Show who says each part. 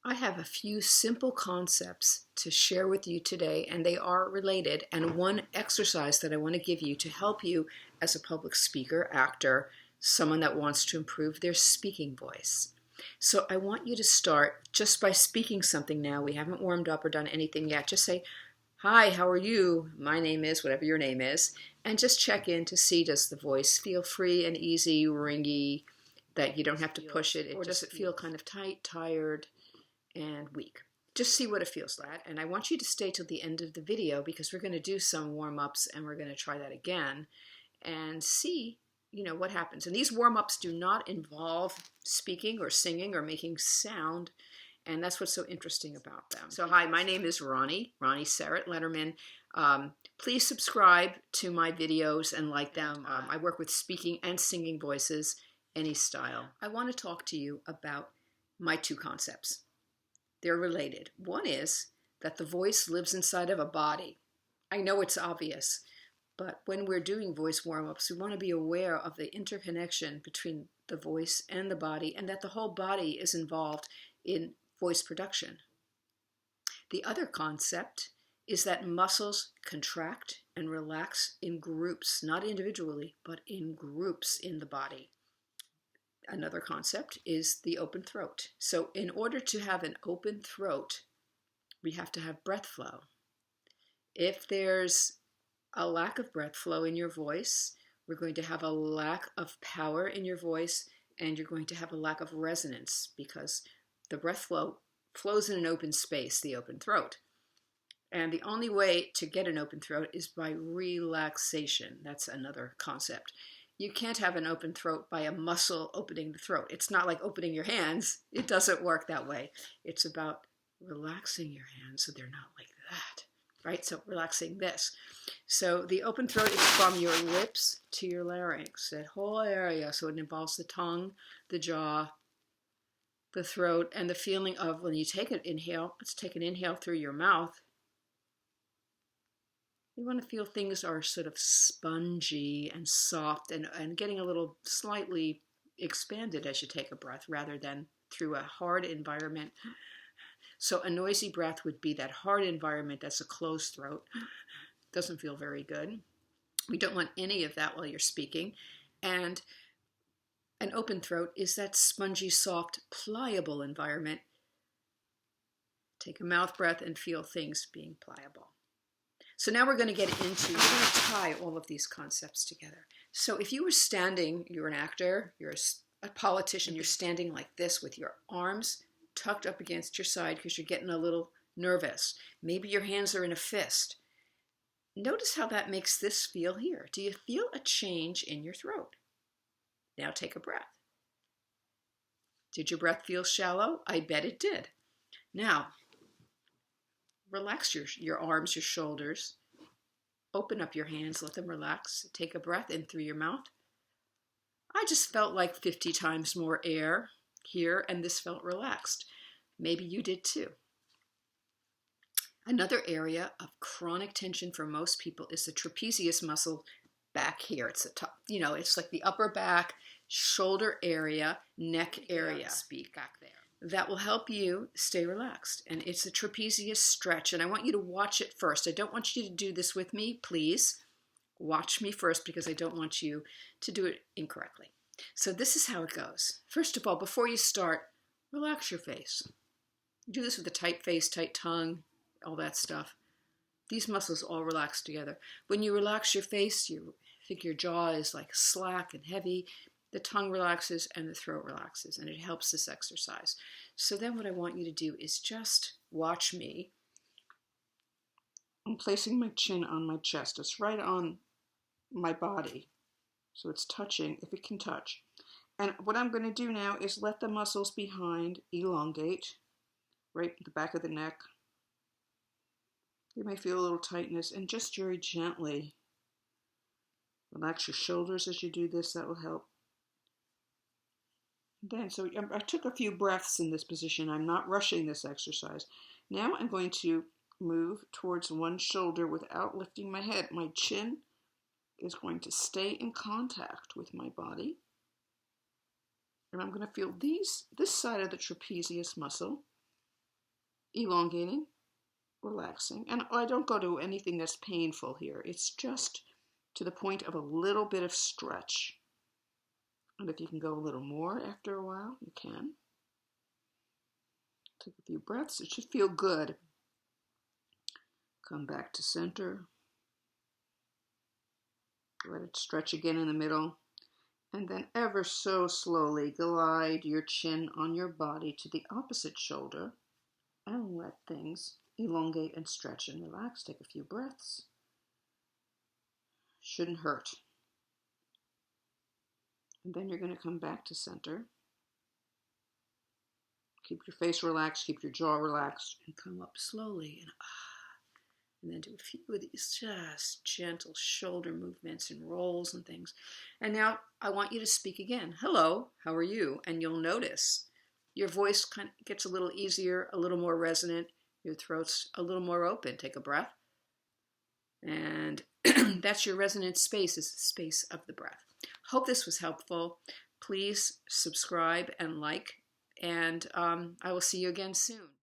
Speaker 1: I have a few simple concepts to share with you today, and they are related, and one exercise that I want to give you to help you as a public speaker, actor, someone that wants to improve their speaking voice. So I want you to start just by speaking something now. We haven't warmed up or done anything yet. Just say, "Hi, how are you? My name is," whatever your name is, and just check in to see, does the voice feel free and easy, ringy, that you don't have to push it, or does it feel kind of tight, tired, and weak? Just see what it feels like. And I want you to stay till the end of the video because we're going to do some warm-ups and we're going to try that again and see, what happens. And these warm-ups do not involve speaking or singing or making sound, and that's what's so interesting about them. So hi, my name is Ronnie Serrett Letterman. Please subscribe to my videos and like them. I work with speaking and singing voices, any style. I want to talk to you about my two concepts. They're related. One is that the voice lives inside of a body. I know it's obvious, but when we're doing voice warm-ups, we want to be aware of the interconnection between the voice and the body, and that the whole body is involved in voice production. The other concept is that muscles contract and relax in groups, not individually, but in groups in the body. Another concept is the open throat. So in order to have an open throat, we have to have breath flow. If there's a lack of breath flow in your voice, we're going to have a lack of power in your voice, and you're going to have a lack of resonance because the breath flow flows in an open space, the open throat. And the only way to get an open throat is by relaxation. That's another concept. You can't have an open throat by a muscle opening the throat. It's not like opening your hands. It doesn't work that way. It's about relaxing your hands so they're not like that, right? So relaxing this. So the open throat is from your lips to your larynx, that whole area. So it involves the tongue, the jaw, the throat, and the feeling of when you take an inhale, let's take an inhale through your mouth. You want to feel things are sort of spongy and soft and getting a little slightly expanded as you take a breath rather than through a hard environment. So a noisy breath would be that hard environment that's a closed throat. Doesn't feel very good. We don't want any of that while you're speaking. And an open throat is that spongy, soft, pliable environment. Take a mouth breath and feel things being pliable. So now we're going to get into, we're going to tie all of these concepts together. So if you were standing, you're an actor, you're a politician, you're standing like this with your arms tucked up against your side because you're getting a little nervous. Maybe your hands are in a fist. Notice how that makes this feel here. Do you feel a change in your throat? Now take a breath. Did your breath feel shallow? I bet it did. Now, relax your arms, your shoulders. Open up your hands, let them relax. Take a breath in through your mouth. I just felt like 50 times more air here, and this felt relaxed. Maybe you did too. Another area of chronic tension for most people is the trapezius muscle back here. It's the top, it's like the upper back, shoulder area, neck area. Speak back there. That will help you stay relaxed. And it's a trapezius stretch. And I want you to watch it first. I don't want you to do this with me, please. Watch me first because I don't want you to do it incorrectly. So this is how it goes. First of all, before you start, relax your face. Do this with a tight face, tight tongue, all that stuff. These muscles all relax together. When you relax your face, you think your jaw is like slack and heavy. The tongue relaxes and the throat relaxes, and it helps this exercise. So then what I want you to do is just watch me. I'm placing my chin on my chest. It's right on my body. So it's touching, if it can touch. And what I'm going to do now is let the muscles behind elongate, right at the back of the neck. You may feel a little tightness, and just very gently relax your shoulders as you do this. That will help. Then, so I took a few breaths in this position. I'm not rushing this exercise. Now I'm going to move towards one shoulder without lifting my head. My chin is going to stay in contact with my body. And I'm going to feel this side of the trapezius muscle elongating, relaxing. And I don't go to anything that's painful here. It's just to the point of a little bit of stretch. And if you can go a little more after a while, you can. Take a few breaths. It should feel good. Come back to center. Let it stretch again in the middle. And then ever so slowly glide your chin on your body to the opposite shoulder and let things elongate and stretch and relax. Take a few breaths. Shouldn't hurt. And then you're going to come back to center. Keep your face relaxed, keep your jaw relaxed, and come up slowly and then do a few of these just gentle shoulder movements and rolls and things. And now I want you to speak again. Hello, how are you? And you'll notice your voice kind of gets a little easier, a little more resonant. Your throat's a little more open. Take a breath. And that's your resonant space, is the space of the breath. Hope this was helpful. Please subscribe and like, and I will see you again soon.